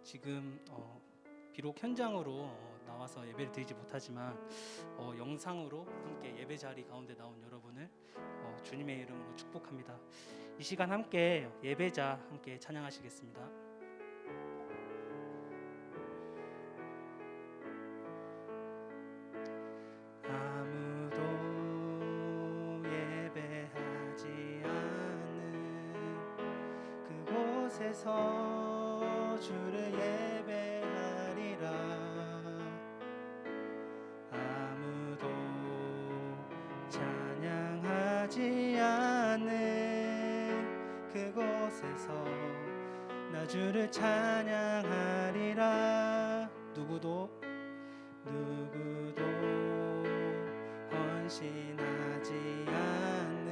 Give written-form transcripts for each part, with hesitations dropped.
지금 비록 현장으로 나와서 예배를 드리지 못하지만 영상으로 함께 예배 자리 가운데 나온 여러분을 주님의 이름으로 축복합니다. 이 시간 함께 예배자 함께 찬양하시겠습니다. 아무도 예배하지 않는 그곳에서 주를 예배하리라. 아무도 찬양하지 않는 그곳에서 나 주를 찬양하리라. 누구도 헌신하지 않는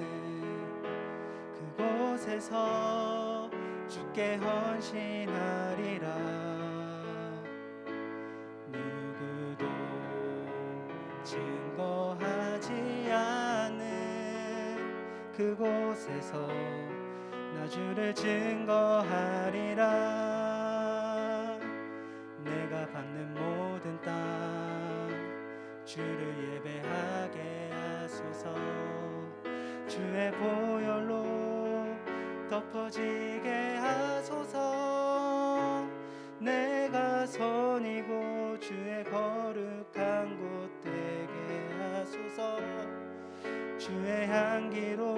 그곳에서 주께 헌신하리라. 누구도 증거하지 않는 그곳에서 나 주를 증거하리라. 내가 밟는 모든 땅 주를 예배하게 하소서. 주의 보혈로 덮어지게 하소서. 내가 선이고 주의 거룩한 곳 되게 하소서. 주의 향기로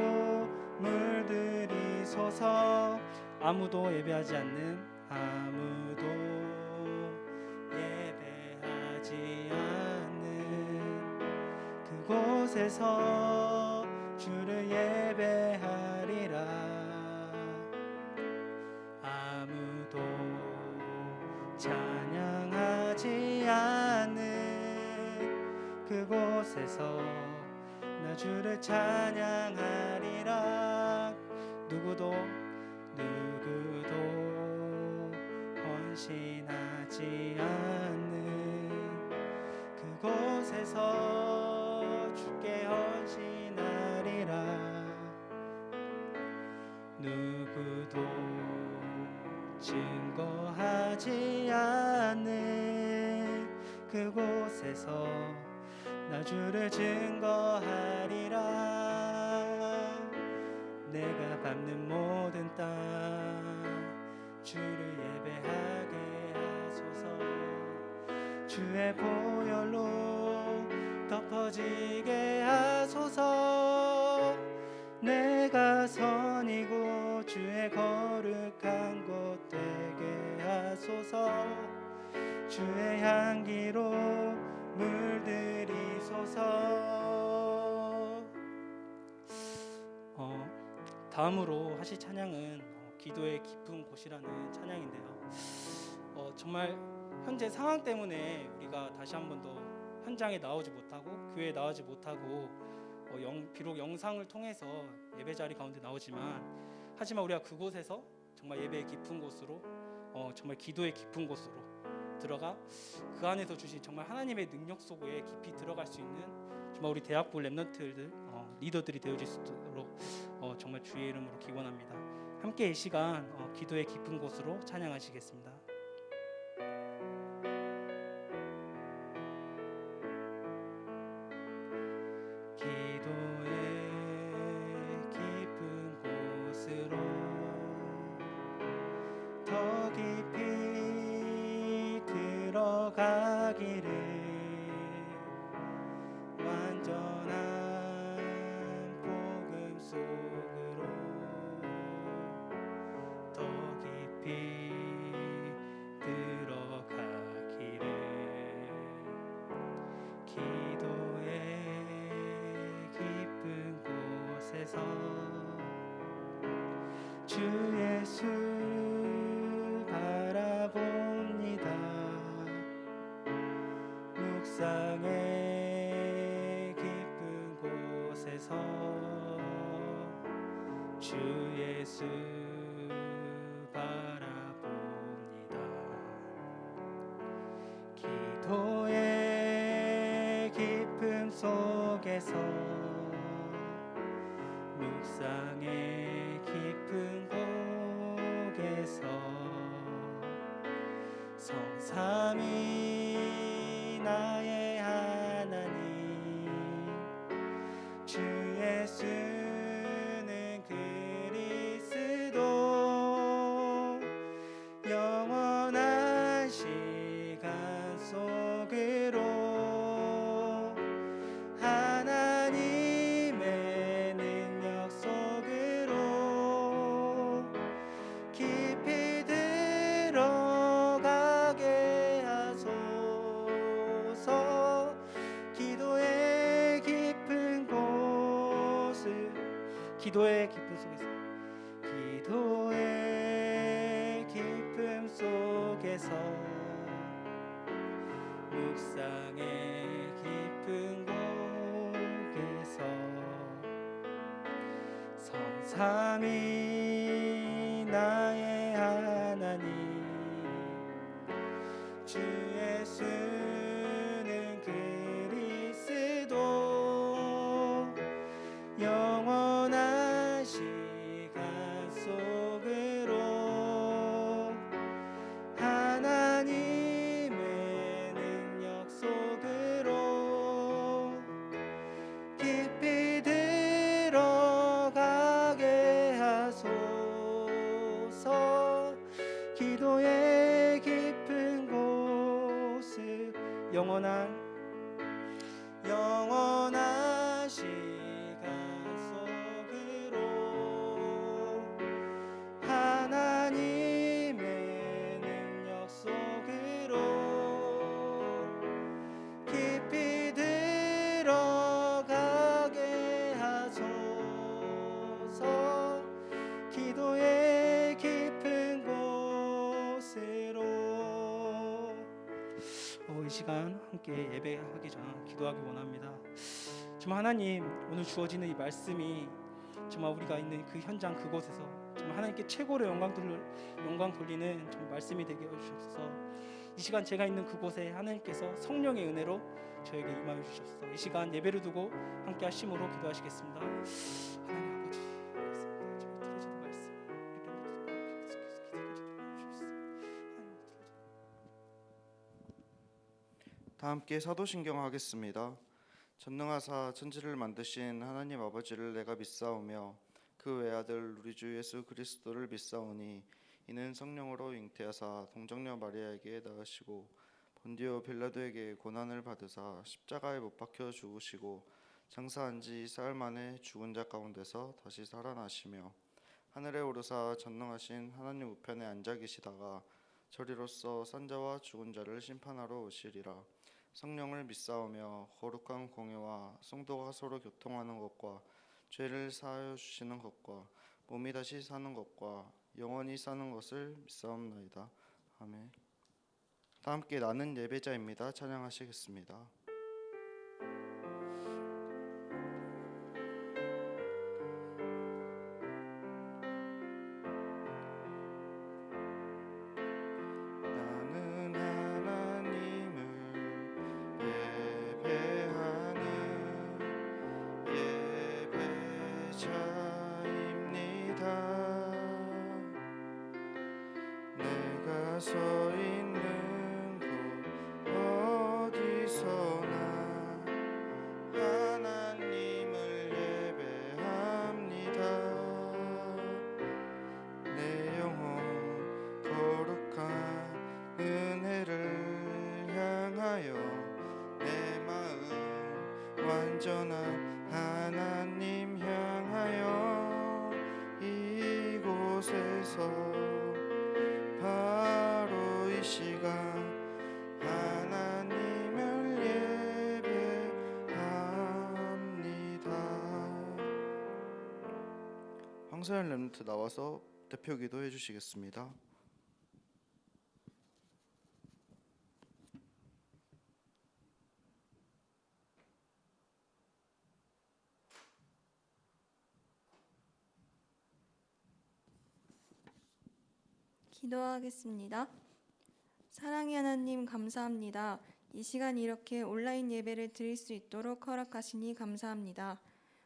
물들이소서. 아무도 예배하지 않는 아무도 예배하지 않는 그곳에서 주를 예배하리라. 아무도 찬양하지 않는 그곳에서 나 주를 찬양하리라. 누구도 헌신하지 않는 그곳에서 주께 헌신하리라. 누구도 증거하지 않는 그곳에서 나 주를 증거하리라. 내가 밟는 모든 땅 주를 예배하게 하소서. 주의 보혈로 덮어지게 하소서. 내가 선이고 주의 거룩한 곳 되게 하소서. 주의 향기로 물들이소서. 다음으로 하실 찬양은 기도의 깊은 곳이라는 찬양인데요. 정말 현재 상황 때문에 우리가 다시 한 번 더 현장에 나오지 못하고 교회에 나오지 못하고 비록 영상을 통해서 예배 자리 가운데 나오지만 하지만 우리가 그곳에서 정말 예배의 깊은 곳으로 정말 기도의 깊은 곳으로 들어가 그 안에서 주신 정말 하나님의 능력 속에 깊이 들어갈 수 있는 정말 우리 대학부 랩런트들 리더들이 되어질 수 있도록 정말 주의 이름으로 기원합니다. 함께 이 시간 기도의 깊은 곳으로 찬양하시겠습니다. 기도의 깊은 곳으로 더 깊이 들어가기를 완전한 복음 속으로 더 깊이 들어가기를 기도의 깊은 곳에서 주 예수 바라봅니다. 묵상의 깊은 곳에서 주 예수 바라봅니다. 기도의 깊음 속에서 묵상의 깊은 곳에서 기도의 기쁨 속에서 기도의 기쁨 속에서 묵상의 깊은 곳에서 성삼위 나의 하나님 주 예수는 그리스도 영원한 시간 속으로 하나님의 능력 속으로 깊이 들어가게 하소서. 기도의 깊은 곳을 영원한 시간 속으로 하나님의 능력 속으로 깊이 들어가게 하소서. 기도의 깊은 곳으로. 이 시간 함께 예배하기 전 기도하기 원합니다. 정말 하나님, 오늘 주어지는 이 말씀이 정말 우리가 있는 그 현장 그곳에서 정말 하나님께 최고로 영광 돌리는 정말 말씀이 되게 해주셔서 이 시간 제가 있는 그곳에 하나님께서 성령의 은혜로 저에게 임하여 주셔서 이 시간 예배를 두고 함께 하심으로 기도하시겠습니다. 하나님 아버지, 저희 들어주는 말씀 다 함께 사도신경 하겠습니다. 전능하사 천지를 만드신 하나님 아버지를 내가 믿사오며 그 외아들 우리 주 예수 그리스도를 믿사오니 이는 성령으로 잉태하사 동정녀 마리아에게 낳으시고 본디오 빌라도에게 고난을 받으사 십자가에 못 박혀 죽으시고 장사한 지 사흘 만에 죽은 자 가운데서 다시 살아나시며 하늘에 오르사 전능하신 하나님 우편에 앉아 계시다가 저리로서 산자와 죽은 자를 심판하러 오시리라. 성령을 믿사오며 거룩한 공예와 성도가 서로 교통하는 것과 죄를 사하여 주시는 것과 몸이 다시 사는 것과 영원히 사는 것을 믿사옵나이다. 아멘. 다 함께 나는 예배자입니다. 찬양하시겠습니다. 서 있는 곳 어디서나 하나님을 예배합니다. 내 영혼 거룩한 은혜를 향하여 내 마음 완전한 하나님 향하여 이곳에서 바로 이 시간 하나님을 예배합니다. 황사연 렘넌트 나와서 대표 기도해 주시겠습니다. 기도하겠습니다. 사랑의 하나님 감사합니다. 이 시간 이렇게 온라인 예배를 드릴 수 있도록 허락하시니 감사합니다.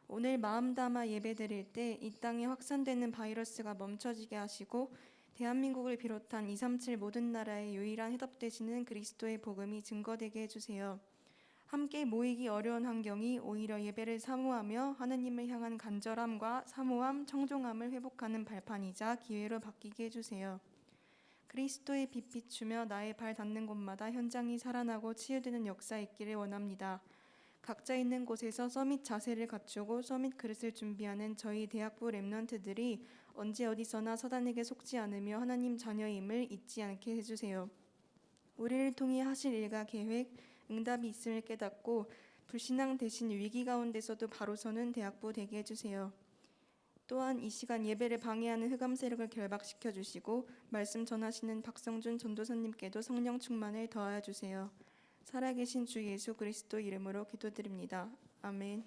오늘 마음 담아 예배 드릴 때 이 땅에 확산되는 바이러스가 멈춰지게 하시고 대한민국을 비롯한 237 모든 나라의 유일한 해답 되시는 그리스도의 복음이 증거되게 해주세요. 함께 모이기 어려운 환경이 오히려 예배를 사모하며 하나님을 향한 간절함과 사모함, 청종함을 회복하는 발판이자 기회로 바뀌게 해주세요. 그리스도의 빛 비추며 나의 발 닿는 곳마다 현장이 살아나고 치유되는 역사 있기를 원합니다. 각자 있는 곳에서 서밋 자세를 갖추고 서밋 그릇을 준비하는 저희 대학부 렘넌트들이 언제 어디서나 사단에게 속지 않으며 하나님 자녀임을 잊지 않게 해주세요. 우리를 통해 하실 일과 계획, 응답이 있음을 깨닫고 불신앙 대신 위기 가운데서도 바로 서는 대학부 되게 해주세요. 또한 이 시간 예배를 방해하는 흑암 세력을 결박시켜 주시고 말씀 전하시는 박성준 전도사님께도 성령 충만을 더하여 주세요. 살아계신 주 예수 그리스도 이름으로 기도드립니다. 아멘.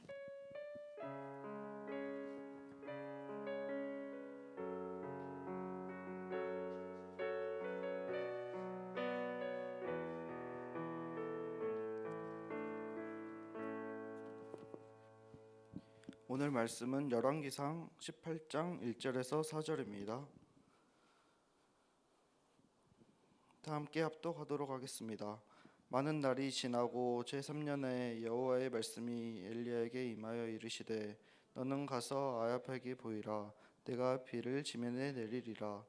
오늘 말씀은 열왕기상 18장 1절에서 4절입니다. 다 함께 합독하도록 하겠습니다. 많은 날이 지나고 제3년에 여호와의 말씀이 엘리야에게 임하여 이르시되 너는 가서 아합에게 보이라. 내가 비를 지면에 내리리라.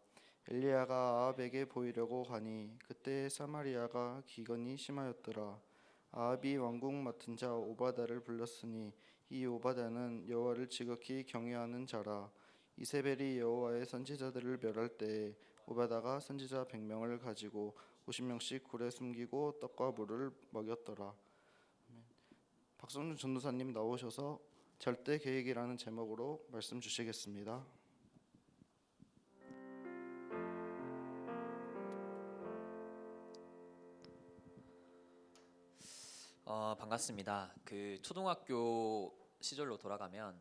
엘리야가 아합에게 보이려고 가니 그때 사마리아가 기근이 심하였더라. 아합이 왕궁 맡은 자 오바다를 불렀으니 이 오바다는 여호와를 지극히 경외하는 자라. 이세벨이 여호와의 선지자들을 멸할 때에 오바다가 선지자 100명을 가지고 50명씩 굴에 숨기고 떡과 물을 먹였더라. 박성준 전도사님 나오셔서 절대 계획이라는 제목으로 말씀 주시겠습니다. 반갑습니다. 그 초등학교 시절로 돌아가면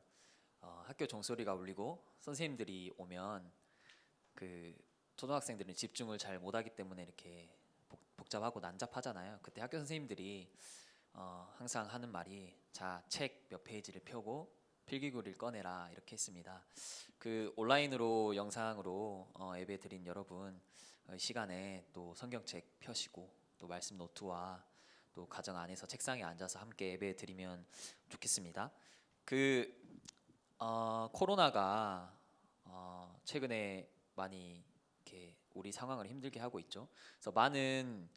학교 종소리가 울리고 선생님들이 오면 그 초등학생들은 집중을 잘 못하기 때문에 이렇게 복잡하고 난잡하잖아요. 그때 학교 선생님들이 항상 하는 말이 자, 책 몇 페이지를 펴고 필기구를 꺼내라 이렇게 했습니다. 그 온라인으로 영상으로 예배 드린 여러분 시간에 또 성경책 펴시고 또 말씀 노트와 또 가정 안에서 책상에 앉아서 함께 예배 드리면 좋겠습니다. 코로나가 최근에 많이 이렇게 우리 상황을 힘들게 하고 있죠. 그래서 많은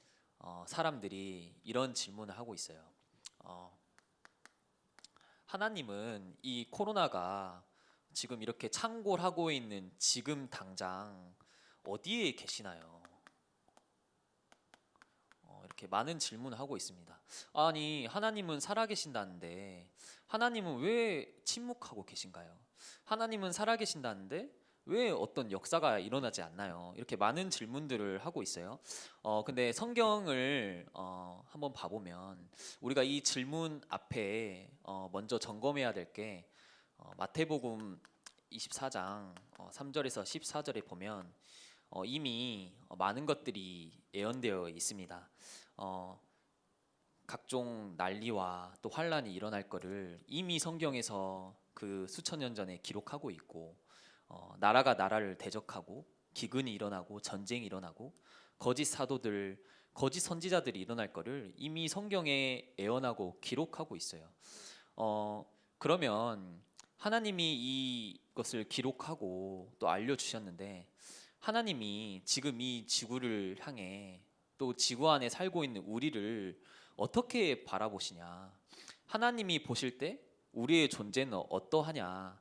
사람들이 이런 질문을 하고 있어요. 하나님은 이 코로나가 지금 이렇게 창궐하고 있는 지금 당장 어디에 계시나요? 이렇게 많은 질문을 하고 있습니다. 아니, 하나님은 살아계신다는데 하나님은 왜 침묵하고 계신가요? 하나님은 살아계신다는데 왜 어떤 역사가 일어나지 않나요? 이렇게 많은 질문들을 하고 있어요. 근데 성경을 한번 봐보면 우리가 이 질문 앞에 먼저 점검해야 될 게 마태복음 24장 3절에서 14절에 보면 이미 많은 것들이 예언되어 있습니다. 각종 난리와 또 환란이 일어날 것을 이미 성경에서 그 수천 년 전에 기록하고 있고 나라가 나라를 대적하고 기근이 일어나고 전쟁이 일어나고 거짓 사도들, 거짓 선지자들이 일어날 것을 이미 성경에 예언하고 기록하고 있어요. 그러면 하나님이 이것을 기록하고 또 알려주셨는데 하나님이 지금 이 지구를 향해 또 지구 안에 살고 있는 우리를 어떻게 바라보시냐? 하나님이 보실 때 우리의 존재는 어떠하냐?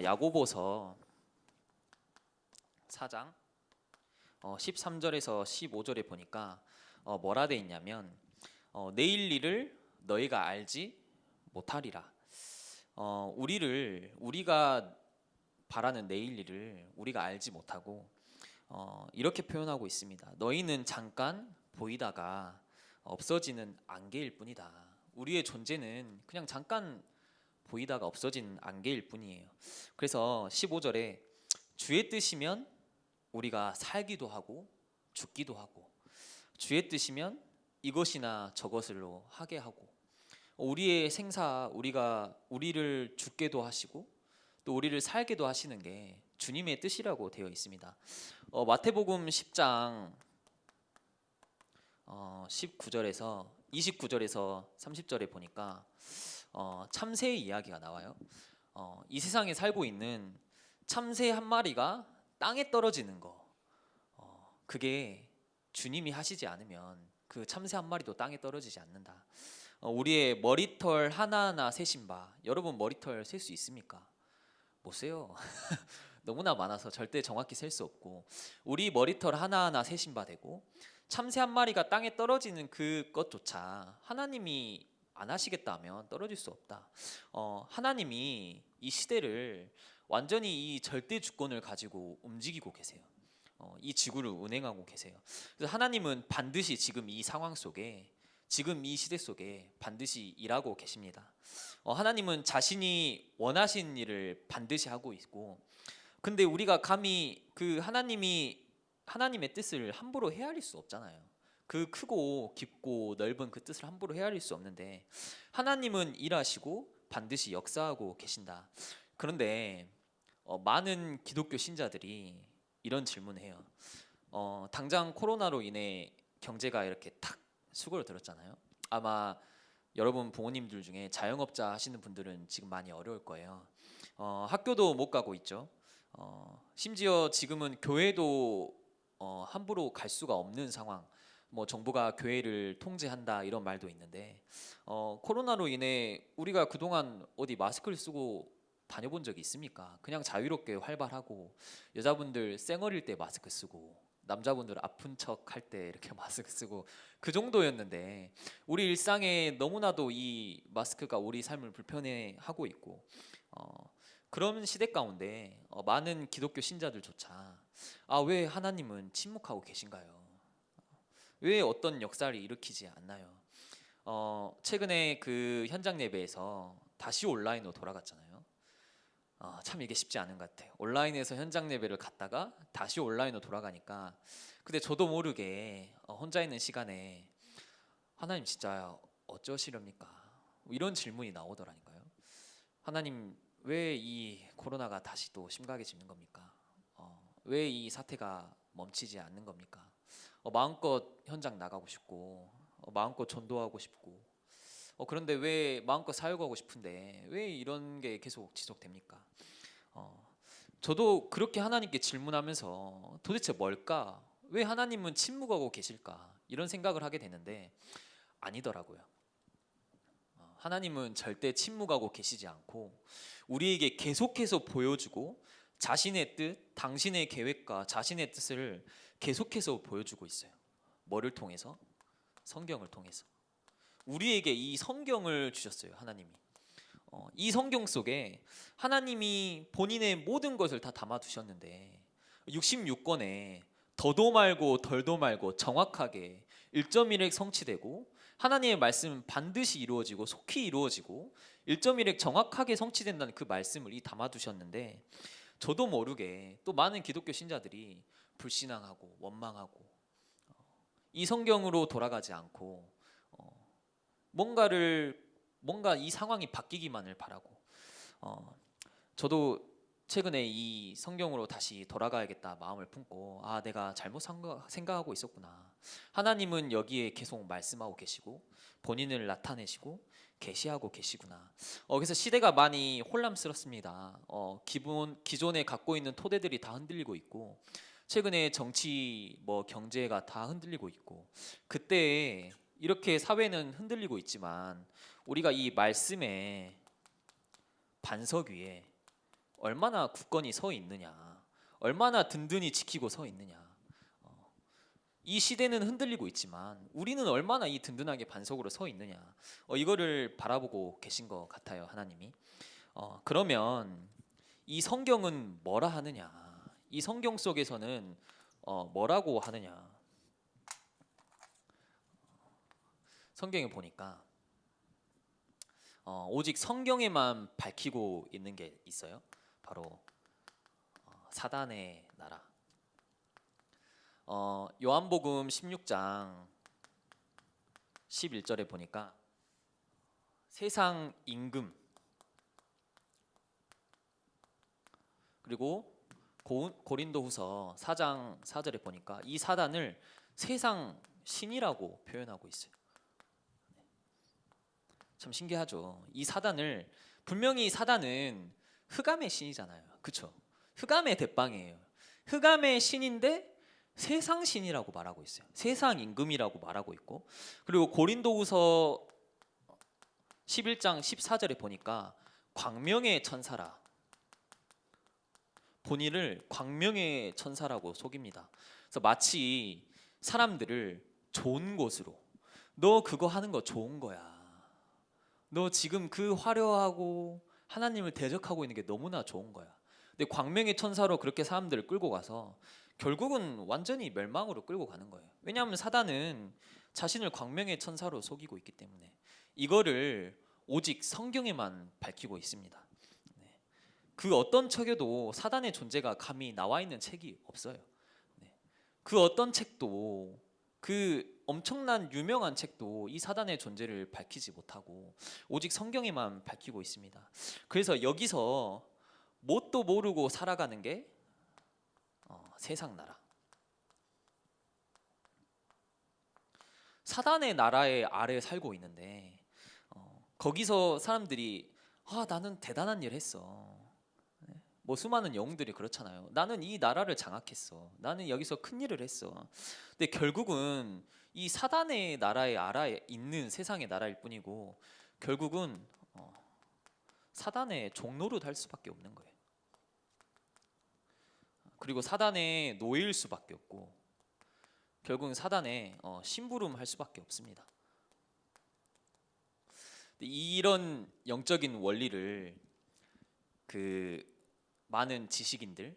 야고보서 4장 13절에서 15절에 보니까 뭐라 돼 있냐면 내일 일을 너희가 알지 못하리라. 우리가 바라는 내일 일을 우리가 알지 못하고 이렇게 표현하고 있습니다. 너희는 잠깐 보이다가 없어지는 안개일 뿐이다. 우리의 존재는 그냥 잠깐 보이다가 없어지는 안개일 뿐이에요. 그래서 15절에 주의 뜻이면 우리가 살기도 하고 죽기도 하고 주의 뜻이면 이것이나 저것을로 하게 하고 우리의 생사 우리를 죽게도 하시고 또 우리를 살게도 하시는 게 주님의 뜻이라고 되어 있습니다. 마태복음 10장 19절에서 29절에서 30절에 보니까 참새의 이야기가 나와요. 이 세상에 살고 있는 참새 한 마리가 땅에 떨어지는 거 그게 주님이 하시지 않으면 그 참새 한 마리도 땅에 떨어지지 않는다. 우리의 머리털 하나하나 세신 바 여러분 머리털 셀 수 있습니까? 못 세요. 너무나 많아서 절대 정확히 셀 수 없고 우리 머리털 하나하나 세신 바 되고 참새 한 마리가 땅에 떨어지는 그것조차 하나님이 안 하시겠다 하면 떨어질 수 없다. 하나님이 이 시대를 완전히 이 절대 주권을 가지고 움직이고 계세요. 이 지구를 운행하고 계세요. 그래서 하나님은 반드시 지금 이 상황 속에, 지금 이 시대 속에 반드시 일하고 계십니다. 하나님은 자신이 원하신 일을 반드시 하고 있고, 근데 우리가 감히 그 하나님의 뜻을 함부로 헤아릴 수 없잖아요. 그 크고 깊고 넓은 그 뜻을 함부로 헤아릴 수 없는데 하나님은 일하시고 반드시 역사하고 계신다. 그런데 많은 기독교 신자들이 이런 질문을 해요. 당장 코로나로 인해 경제가 이렇게 탁 수그러들었잖아요. 아마 여러분 부모님들 중에 자영업자 하시는 분들은 지금 많이 어려울 거예요. 학교도 못 가고 있죠. 심지어 지금은 교회도 함부로 갈 수가 없는 상황. 뭐 정부가 교회를 통제한다 이런 말도 있는데 코로나로 인해 우리가 그동안 어디 마스크를 쓰고 다녀본 적이 있습니까? 그냥 자유롭게 활발하고 여자분들 쌩얼일 때 마스크 쓰고 남자분들 아픈 척 할 때 이렇게 마스크 쓰고 그 정도였는데 우리 일상에 너무나도 이 마스크가 우리 삶을 불편해하고 있고 그런 시대 가운데 많은 기독교 신자들조차 왜 하나님은 침묵하고 계신가요? 왜 어떤 역사를 일으키지 않나요? 최근에 그 현장 예배에서 다시 온라인으로 돌아갔잖아요. 참 이게 쉽지 않은 것 같아요. 온라인에서 현장 예배를 갔다가 다시 온라인으로 돌아가니까 근데 저도 모르게 혼자 있는 시간에 하나님 진짜 어쩌시렵니까? 이런 질문이 나오더라니까요. 하나님 왜 이 코로나가 다시 또 심각해지는 겁니까? 왜 이 사태가 멈추지 않는 겁니까? 마음껏 현장 나가고 싶고 마음껏 전도하고 싶고 그런데 왜 마음껏 사역하고 싶은데 왜 이런 게 계속 지속됩니까? 저도 그렇게 하나님께 질문하면서 도대체 뭘까? 왜 하나님은 침묵하고 계실까? 이런 생각을 하게 되는데 아니더라고요. 하나님은 절대 침묵하고 계시지 않고 우리에게 계속해서 보여주고 자신의 뜻, 당신의 계획과 자신의 뜻을 계속해서 보여주고 있어요. 뭐를 통해서? 성경을 통해서. 우리에게 이 성경을 주셨어요. 하나님이. 이 성경 속에 하나님이 본인의 모든 것을 다 담아두셨는데 66권에 더도 말고 덜도 말고 정확하게 1.1획 성취되고 하나님의 말씀은 반드시 이루어지고 속히 이루어지고 1.1획 정확하게 성취된다는 그 말씀을 담아두셨는데 저도 모르게 또 많은 기독교 신자들이 불신앙하고 원망하고 이 성경으로 돌아가지 않고 뭔가 이 상황이 바뀌기만을 바라고 저도 최근에 이 성경으로 다시 돌아가야겠다 마음을 품고 내가 잘못 생각하고 있었구나. 하나님은 여기에 계속 말씀하고 계시고 본인을 나타내시고 계시하고 계시구나. 그래서 시대가 많이 혼란스럽습니다. 기존에 갖고 있는 토대들이 다 흔들리고 있고 최근에 정치 경제가 다 흔들리고 있고 그때 이렇게 사회는 흔들리고 있지만 우리가 이 말씀의 반석 위에 얼마나 굳건히 서 있느냐, 얼마나 든든히 지키고 서 있느냐. 이 시대는 흔들리고 있지만 우리는 얼마나 이 든든하게 반석으로 서 있느냐. 이거를 바라보고 계신 것 같아요, 하나님이. 그러면 이 성경은 뭐라 하느냐? 이 성경 속에서는 뭐라고 하느냐? 성경에 보니까 오직 성경에만 밝히고 있는 게 있어요. 바로 사단의 나라. 요한복음 16장 11절에 보니까 세상 임금 그리고 고린도후서 4장 4절에 보니까 이 사단을 세상 신이라고 표현하고 있어요. 참 신기하죠. 이 사단을 분명히 사단은 흑암의 신이잖아요. 그렇죠? 흑암의 대빵이에요. 흑암의 신인데 세상 신이라고 말하고 있어요. 세상 임금이라고 말하고 있고 그리고 고린도후서 11장 14절에 보니까 광명의 천사라. 본인을 광명의 천사라고 속입니다. 그래서 마치 사람들을 좋은 곳으로 너 그거 하는 거 좋은 거야. 너 지금 그 화려하고 하나님을 대적하고 있는 게 너무나 좋은 거야. 근데 광명의 천사로 그렇게 사람들을 끌고 가서 결국은 완전히 멸망으로 끌고 가는 거예요. 왜냐하면 사단은 자신을 광명의 천사로 속이고 있기 때문에 이거를 오직 성경에만 밝히고 있습니다. 네. 그 어떤 책에도 사단의 존재가 감히 나와 있는 책이 없어요. 네. 그 어떤 책도, 그 엄청난 유명한 책도 이 사단의 존재를 밝히지 못하고 오직 성경에만 밝히고 있습니다. 그래서 여기서 뭣도 모르고 살아가는 게 세상 나라, 사단의 나라의 아래 살고 있는데 거기서 사람들이 나는 대단한 일 했어. 뭐 수많은 영웅들이 그렇잖아요. 나는 이 나라를 장악했어. 나는 여기서 큰 일을 했어. 근데 결국은 이 사단의 나라의 아래에 있는 세상의 나라일 뿐이고 결국은 사단의 종노릇 할 수밖에 없는 거예요. 그리고 사단의 노예일 수밖에 없고 결국은 사단의 심부름 할 수밖에 없습니다. 이런 영적인 원리를 그 많은 지식인들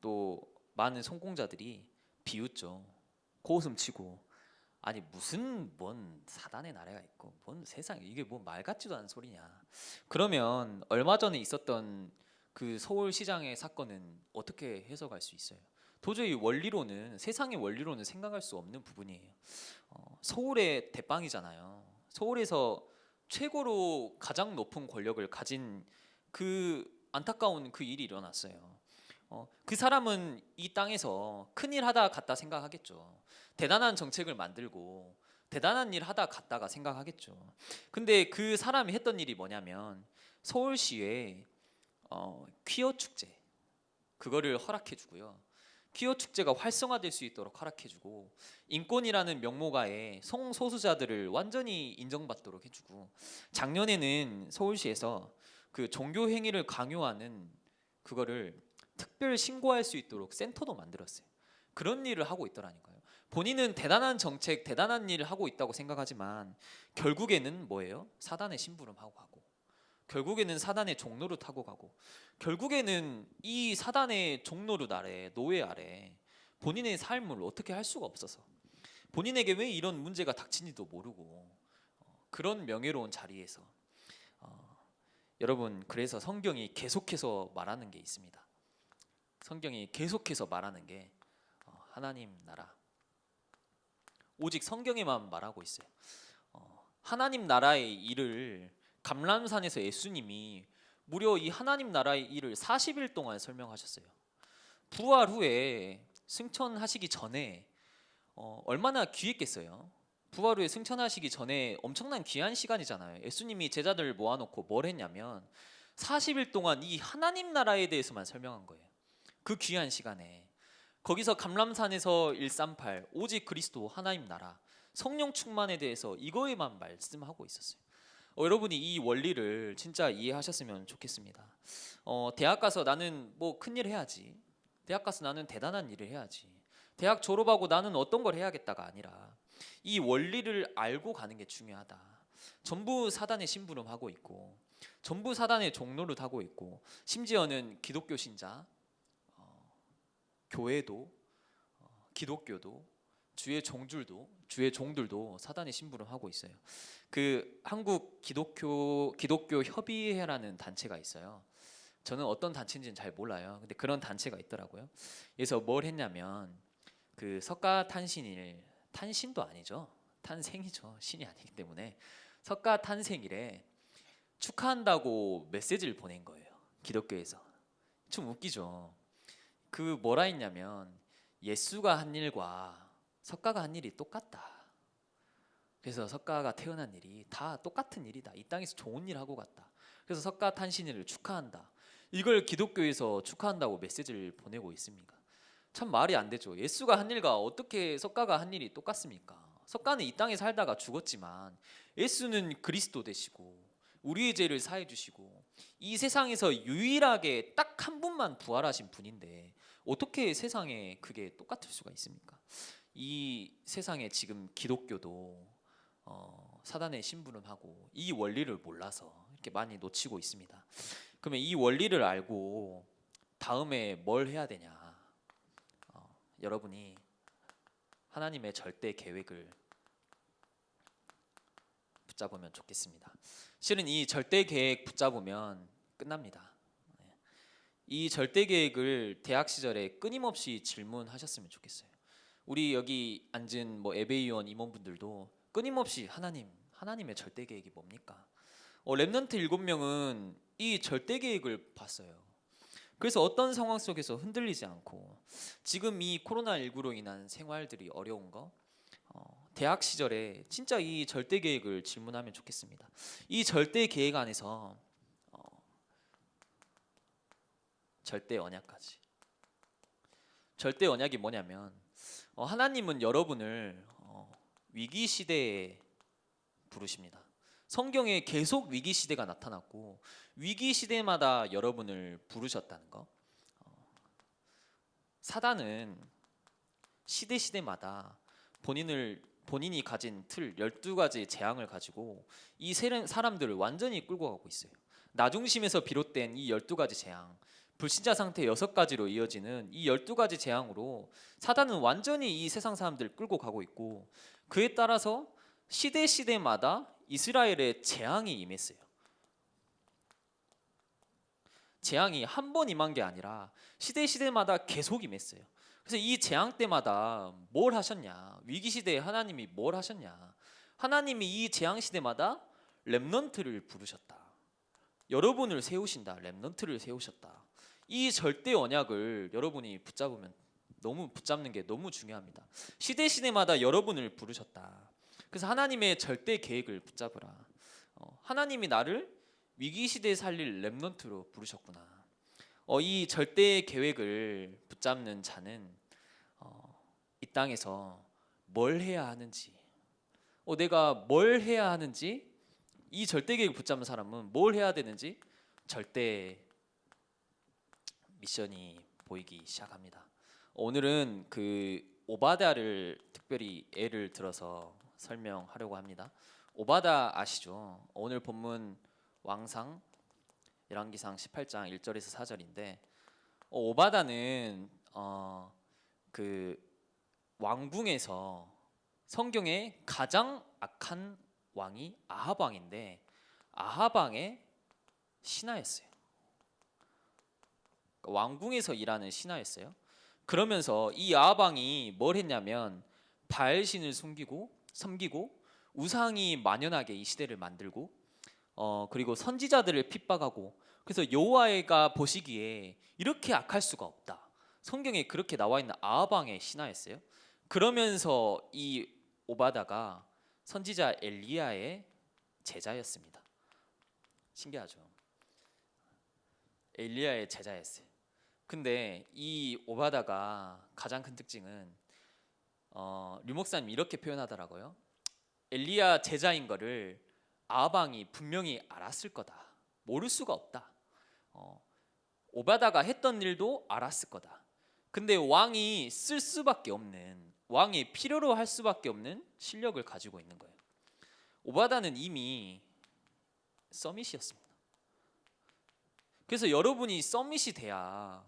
또 많은 성공자들이 비웃죠. 고웃음치고 아니 무슨 뭔 사단의 나라가 있고 뭔 세상에 이게 뭐 말 같지도 않은 소리냐. 그러면 얼마 전에 있었던 그 서울시장의 사건은 어떻게 해석할 수 있어요? 도저히 원리로는 세상의 원리로는 생각할 수 없는 부분이에요. 서울의 대빵이잖아요. 서울에서 최고로 가장 높은 권력을 가진 그 안타까운 그 일이 일어났어요. 그 사람은 이 땅에서 큰일 하다 갔다 생각하겠죠. 대단한 정책을 만들고 대단한 일 하다 갔다가 생각하겠죠. 근데 그 사람이 했던 일이 뭐냐면 서울시에 퀴어 축제 그거를 허락해 주고요. 퀴어 축제가 활성화될 수 있도록 허락해 주고 인권이라는 명목하에 성소수자들을 완전히 인정받도록 해주고 작년에는 서울시에서 그 종교 행위를 강요하는 그거를 특별 신고할 수 있도록 센터도 만들었어요. 그런 일을 하고 있더라니까요. 본인은 대단한 정책, 대단한 일을 하고 있다고 생각하지만 결국에는 뭐예요? 사단의 심부름하고 가고 결국에는 사단의 종노릇 하고 가고 결국에는 이 사단의 종노릇 아래, 노예 아래 본인의 삶을 어떻게 할 수가 없어서 본인에게 왜 이런 문제가 닥치는지도 모르고 그런 명예로운 자리에서 여러분 그래서 성경이 계속해서 말하는 게 있습니다. 성경이 계속해서 말하는 게 하나님 나라 오직 성경에만 말하고 있어요. 하나님 나라의 일을 감람산에서 예수님이 무려 이 하나님 나라의 일을 40일 동안 설명하셨어요. 부활 후에 승천하시기 전에 얼마나 귀했겠어요. 부활 후에 승천하시기 전에 엄청난 귀한 시간이잖아요. 예수님이 제자들을 모아놓고 뭘 했냐면 40일 동안 이 하나님 나라에 대해서만 설명한 거예요. 그 귀한 시간에 거기서 감람산에서 138 오직 그리스도 하나님 나라 성령 충만에 대해서 이거에만 말씀하고 있었어요. 여러분이 이 원리를 진짜 이해하셨으면 좋겠습니다. 대학 가서 나는 뭐 큰일 해야지. 대학 가서 나는 대단한 일을 해야지. 대학 졸업하고 나는 어떤 걸 해야겠다가 아니라 이 원리를 알고 가는 게 중요하다. 전부 사단의 심부름하고 있고 전부 사단의 종노릇 하고 있고 심지어는 기독교 신자, 교회도, 기독교도, 주의 종들도 사단의 심부름하고 있어요. 그 한국 기독교 협의회라는 단체가 있어요. 저는 어떤 단체인지는 잘 몰라요. 근데 그런 단체가 있더라고요. 그래서 뭘 했냐면 그 석가탄신일 탄신도 아니죠. 탄생이죠. 신이 아니기 때문에 석가탄생일에 축하한다고 메시지를 보낸 거예요. 기독교에서. 좀 웃기죠. 그 뭐라 했냐면 예수가 한 일과 석가가 한 일이 똑같다. 그래서 석가가 태어난 일이 다 똑같은 일이다. 이 땅에서 좋은 일 하고 갔다. 그래서 석가탄신일을 축하한다. 이걸 기독교에서 축하한다고 메시지를 보내고 있습니까? 참 말이 안 되죠. 예수가 한 일과 어떻게 석가가 한 일이 똑같습니까? 석가는 이 땅에 살다가 죽었지만 예수는 그리스도 되시고 우리의 죄를 사해 주시고 이 세상에서 유일하게 딱 한 분만 부활하신 분인데 어떻게 세상에 그게 똑같을 수가 있습니까? 이 세상에 지금 기독교도 사단에 심부름하고 이 원리를 몰라서 이렇게 많이 놓치고 있습니다. 그러면 이 원리를 알고 다음에 뭘 해야 되냐? 여러분이 하나님의 절대 계획을 붙잡으면 좋겠습니다. 실은 이 절대 계획 붙잡으면 끝납니다. 이 절대 계획을 대학 시절에 끊임없이 질문하셨으면 좋겠어요. 우리 여기 앉은 예배위원 임원분들도 끊임없이 하나님의 절대 계획이 뭡니까? 렘넌트 7명은 이 절대 계획을 봤어요. 그래서 어떤 상황 속에서 흔들리지 않고 지금 이 코로나19로 인한 생활들이 어려운 거 대학 시절에 진짜 이 절대 계획을 질문하면 좋겠습니다. 이 절대 계획 안에서 절대 언약까지. 절대 언약이 뭐냐면 하나님은 여러분을 위기 시대에 부르십니다. 성경에 계속 위기 시대가 나타났고 위기 시대마다 여러분을 부르셨다는 거. 사단은 시대마다 본인이 가진 틀 12가지 재앙을 가지고 이 사람들을 완전히 끌고 가고 있어요. 나중심에서 비롯된 이 12가지 재앙, 불신자 상태 6가지로 이어지는 이 12가지 재앙으로 사단은 완전히 이 세상 사람들을 끌고 가고 있고 그에 따라서 시대마다 이스라엘의 재앙이 임했어요. 재앙이 한 번 임한 게 아니라 시대마다 계속 임했어요. 그래서 이 재앙 때마다 뭘 하셨냐? 위기 시대에 하나님이 뭘 하셨냐? 하나님이 이 재앙 시대마다 렘넌트를 부르셨다. 여러분을 세우신다. 렘넌트를 세우셨다. 이 절대 언약을 여러분이 붙잡는 게 너무 중요합니다. 시대마다 여러분을 부르셨다. 그래서 하나님의 절대 계획을 붙잡으라. 하나님이 나를 위기 시대에 살릴 렘넌트로 부르셨구나. 이 절대 계획을 붙잡는 자는 이 땅에서 뭘 해야 하는지, 내가 뭘 해야 하는지, 이 절대 계획을 붙잡는 사람은 뭘 해야 되는지 절대 미션이 보이기 시작합니다. 오늘은 그 오바다를 특별히 예를 들어서 설명하려고 합니다. 오바다 아시죠? 오늘 본문 왕상 열왕기상 18장 1절에서 4절인데 오바다는 그 왕궁에서 성경에 가장 악한 왕이 아합 왕인데 아합 왕의 신하였어요. 왕궁에서 일하는 신하였어요. 그러면서 이 아합 왕이 뭘 했냐면 바알신을 섬기고 우상이 만연하게 이 시대를 만들고 그리고 선지자들을 핍박하고 그래서 여호와가 보시기에 이렇게 악할 수가 없다. 성경에 그렇게 나와 있는 아합 왕의 신하였어요. 그러면서 이 오바다가 선지자 엘리야의 제자였습니다. 신기하죠? 엘리야의 제자였어요. 근데 이 오바다가 가장 큰 특징은 류 목사님이 이렇게 표현하더라고요. 엘리야 제자인 거를 아합 왕이 분명히 알았을 거다. 모를 수가 없다. 오바다가 했던 일도 알았을 거다. 근데 왕이 쓸 수밖에 없는, 왕이 필요로 할 수밖에 없는 실력을 가지고 있는 거예요. 오바다는 이미 서밋이었습니다. 그래서 여러분이 서밋이 돼야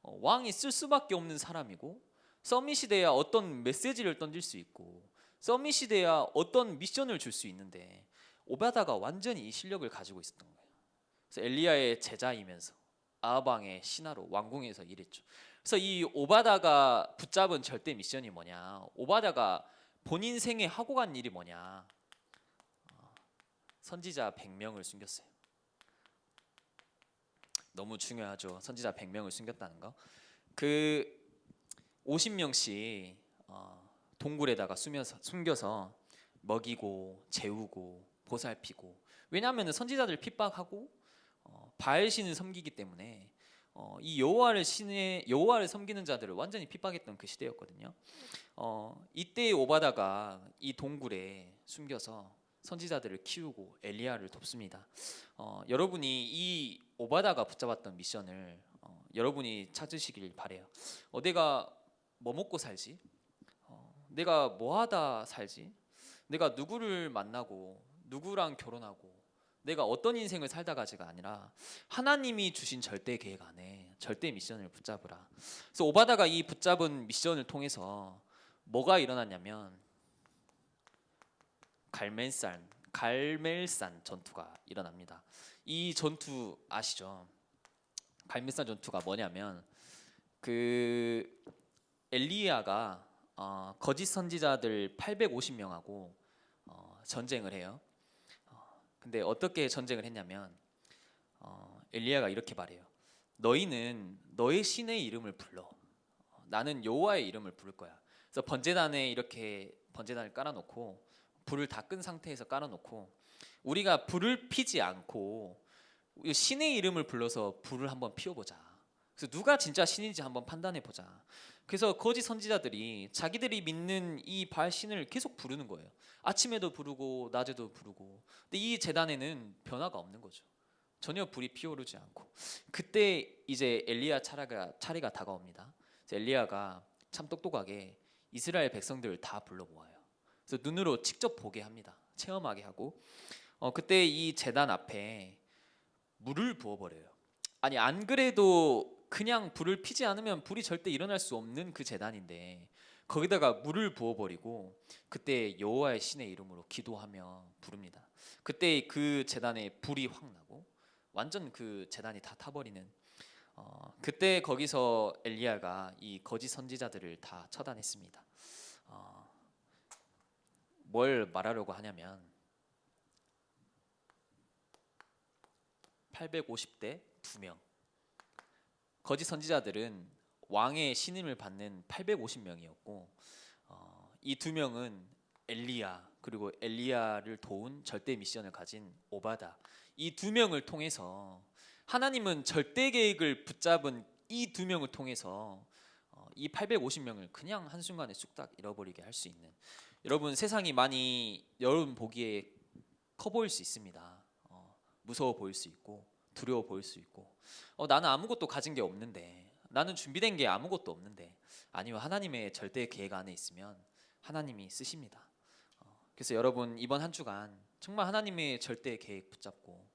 왕이 쓸 수밖에 없는 사람이고, 서밋이 돼야 어떤 메시지를 던질 수 있고, 서밋이 돼야 어떤 미션을 줄 수 있는데 오바다가 완전히 이 실력을 가지고 있었던 거예요. 그래서 엘리야의 제자이면서 아합 왕의 신하로 왕궁에서 일했죠. 그래서 이 오바다가 붙잡은 절대 미션이 뭐냐? 오바다가 본인 생에 하고 간 일이 뭐냐? 선지자 100명을 숨겼어요. 너무 중요하죠. 선지자 100명을 숨겼다는 거. 그 50명씩 동굴에다가 숨겨서 먹이고 재우고 보살피고, 왜냐하면 선지자들 핍박하고 바알신을 섬기기 때문에 이 여호와를 섬기는 자들을 완전히 핍박했던 그 시대였거든요. 이때 오바다가 이 동굴에 숨겨서 선지자들을 키우고 엘리야를 돕습니다. 여러분이 이 오바다가 붙잡았던 미션을 여러분이 찾으시길 바래요. 내가 뭐 먹고 살지? 내가 뭐 하다 살지? 내가 누구를 만나고 누구랑 결혼하고 내가 어떤 인생을 살다가지가 아니라 하나님이 주신 절대 계획 안에 절대 미션을 붙잡으라. 그래서 오바다가 이 붙잡은 미션을 통해서 뭐가 일어났냐면 갈멜산 전투가 일어납니다. 이 전투 아시죠? 갈멜산 전투가 뭐냐면 그 엘리야가 거짓 선지자들 850명하고 전쟁을 해요. 근데 어떻게 전쟁을 했냐면 엘리야가 이렇게 말해요. 너희는 너의 신의 이름을 불러. 나는 여호와의 이름을 부를 거야. 그래서 번제단에 이렇게 번제단을 깔아놓고 불을 다 끈 상태에서 깔아놓고 우리가 불을 피지 않고 신의 이름을 불러서 불을 한번 피워보자. 그래서 누가 진짜 신인지 한번 판단해보자. 그래서 거짓 선지자들이 자기들이 믿는 이 바알 신을 계속 부르는 거예요. 아침에도 부르고 낮에도 부르고. 근데 이 제단에는 변화가 없는 거죠. 전혀 불이 피어오르지 않고. 그때 이제 엘리야 차례가 다가옵니다. 그래서 엘리야가 참 똑똑하게 이스라엘 백성들을 다 불러 모아요. 그래서 눈으로 직접 보게 합니다. 체험하게 하고. 그때 이 제단 앞에 물을 부어버려요. 아니 안 그래도 그냥 불을 피지 않으면 불이 절대 일어날 수 없는 그 제단인데 거기다가 물을 부어버리고 그때 여호와의 신의 이름으로 기도하며 부릅니다. 그때 그 제단에 불이 확 나고 완전 그 제단이 다 타버리는 그때 거기서 엘리야가 이 거짓 선지자들을 다 처단했습니다. 뭘 말하려고 하냐면 850대 2명 거짓 선지자들은 왕의 신임을 받는 850명이었고 이 2명은 엘리야 그리고 엘리야를 도운 절대 미션을 가진 오바다 이 2명을 통해서 하나님은 절대 계획을 붙잡은 이 2명을 통해서 이 850명을 그냥 한순간에 쑥딱 잃어버리게 할 수 있는 여러분 세상이 많이 여러분 보기에 커 보일 수 있습니다. 무서워 보일 수 있고 두려워 보일 수 있고 나는 아무것도 가진 게 없는데 나는 준비된 게 아무것도 없는데 아니요 하나님의 절대 계획 안에 있으면 하나님이 쓰십니다. 그래서 여러분 이번 한 주간 정말 하나님의 절대 계획 붙잡고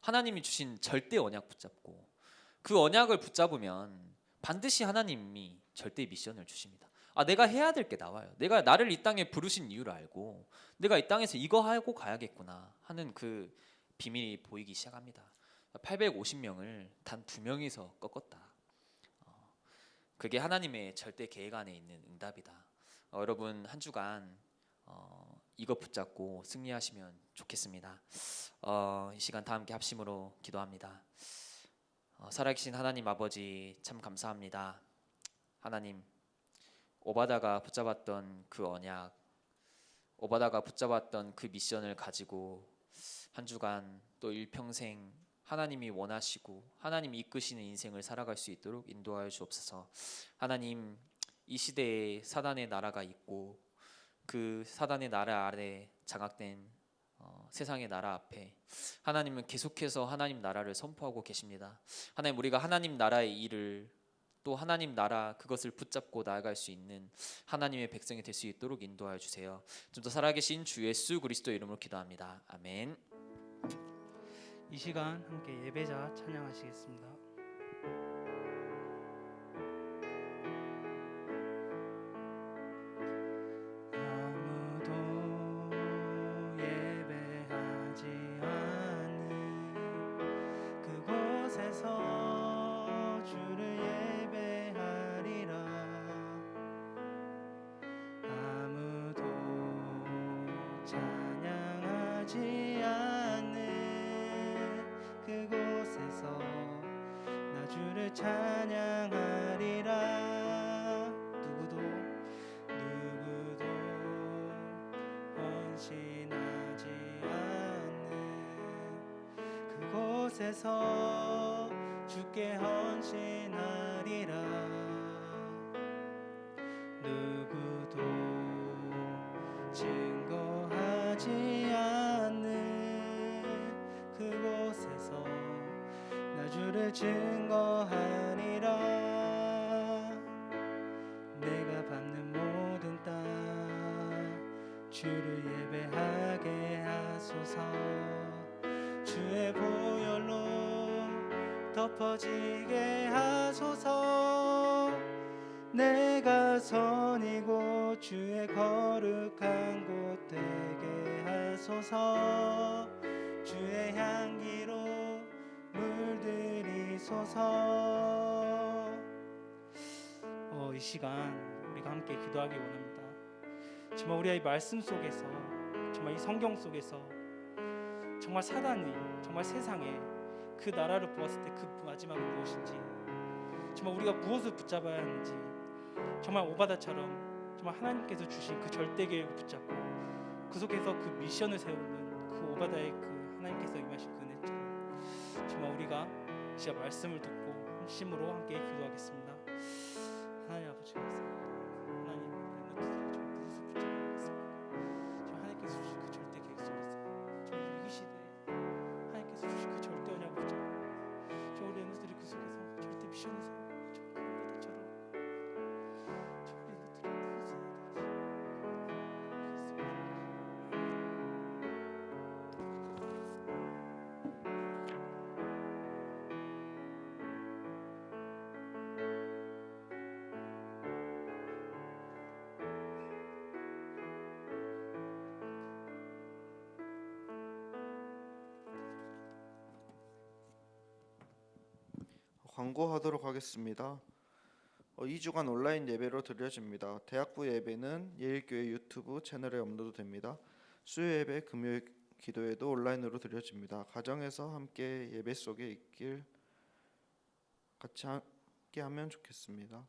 하나님이 주신 절대 언약 붙잡고 그 언약을 붙잡으면 반드시 하나님이 절대 미션을 주십니다. 내가 해야 될 게 나와요. 내가 나를 이 땅에 부르신 이유를 알고 내가 이 땅에서 이거 하고 가야겠구나 하는 그 비밀이 보이기 시작합니다. 850명을 단 2명이서 꺾었다. 그게 하나님의 절대 계획 안에 있는 응답이다. 여러분 한 주간 이거 붙잡고 승리하시면 좋겠습니다. 이 시간 다 함께 합심으로 기도합니다. 살아계신 하나님 아버지 참 감사합니다. 하나님 오바다가 붙잡았던 그 언약 오바다가 붙잡았던 그 미션을 가지고 한 주간 또 일평생 하나님이 원하시고 하나님이 이끄시는 인생을 살아갈 수 있도록 인도하여 주옵소서. 하나님 이 시대에 사단의 나라가 있고 그 사단의 나라 아래 장악된 세상의 나라 앞에 하나님은 계속해서 하나님 나라를 선포하고 계십니다. 하나님 우리가 하나님 나라의 일을 또 하나님 나라 그것을 붙잡고 나아갈 수 있는 하나님의 백성이 될 수 있도록 인도하여 주세요. 좀 더 살아계신 주 예수 그리스도 이름으로 기도합니다. 아멘. 이 시간 함께 예배자 찬양하시겠습니다. 아무도 예배하지 않는 그곳에서 주를 예배하리라. 아무도 찬양하지 않는 그곳에서 나 주를 찬양하리라. 누구도 헌신하지 않는 그곳에서 주께 헌신하리라. 누구도 증거하지 않는 그곳에서 나 주를 증거하리라. 내가 밟는 모든 땅 주를 예배 주의 보혈로 덮어지게 하소서. 내가 선이고 주의 거룩한 곳 되게 하소서. 주의 향기로 물들이소서. 이 시간 우리가 함께 기도하기 원합니다. 정말 우리의 이 말씀 속에서, 정말 이 성경 속에서 정말 사단이 정말 세상에 그 나라를 보았을 때 그 마지막은 무엇인지, 정말 우리가 무엇을 붙잡아야 하는지, 정말 오바다처럼 정말 하나님께서 주신 그 절대 계획을 붙잡고 그 속에서 그 미션을 세우는 그 오바다의 그 하나님께서 임하신 그 은혜처럼 정말 우리가 이 시간 말씀을 듣고 심으로 함께 기도하겠습니다. 하나님 아버지 감사합니다. 하나님 우리는 좀 무엇을 붙잡아야 하겠습니까? 저 하나님께서 주신 그 절대 계획 속에서 저 위기 시대에 하나님께서 주신 그 절대 언약을 붙잡고 저 우리 엠버들이 그 속에서 절대 미션을 세우고 저 그 오바다처럼 저 우리 엠버들이 무엇을 해야 광고하도록 하겠습니다. 2주간 온라인 예배로 드려집니다. 대학부 예배는 예일교회 유튜브 채널에 업로드됩니다. 수요 예배, 금요일 기도회도 온라인으로 드려집니다. 가정에서 함께 예배 속에 있길 같이 함께 하면 좋겠습니다.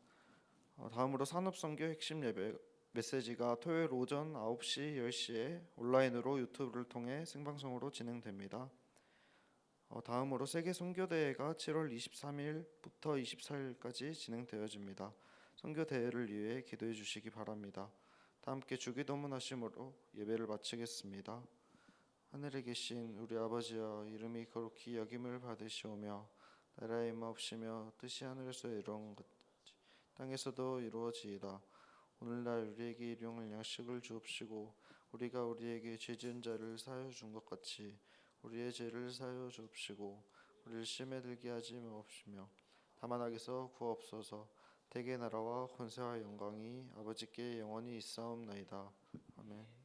다음으로 산업선교 핵심 예배 메시지가 토요일 오전 9시, 10시에 온라인으로 유튜브를 통해 생방송으로 진행됩니다. 다음으로 세계 선교대회가 7월 23일부터 24일까지 진행되어집니다. 선교대회를 위해 기도해 주시기 바랍니다. 다 함께 주기도문 하심으로 예배를 마치겠습니다. 하늘에 계신 우리 아버지여, 이름이 거룩히 여김을 받으시오며 나라의 임하옵시며 뜻이 하늘에서 이루어진 것 같이 땅에서도 이루어지이다. 오늘날 우리에게 일용할 양식을 주옵시고 우리가 우리에게 죄 지은 자를 사하여 준 것 같이 우리의 죄를 사하여 주옵시고 우리를 시험에 들게 하지 마옵시며 다만 악에서 구하옵소서. 대개 나라와 권세와 영광이 아버지께 영원히 있사옵나이다. 아멘.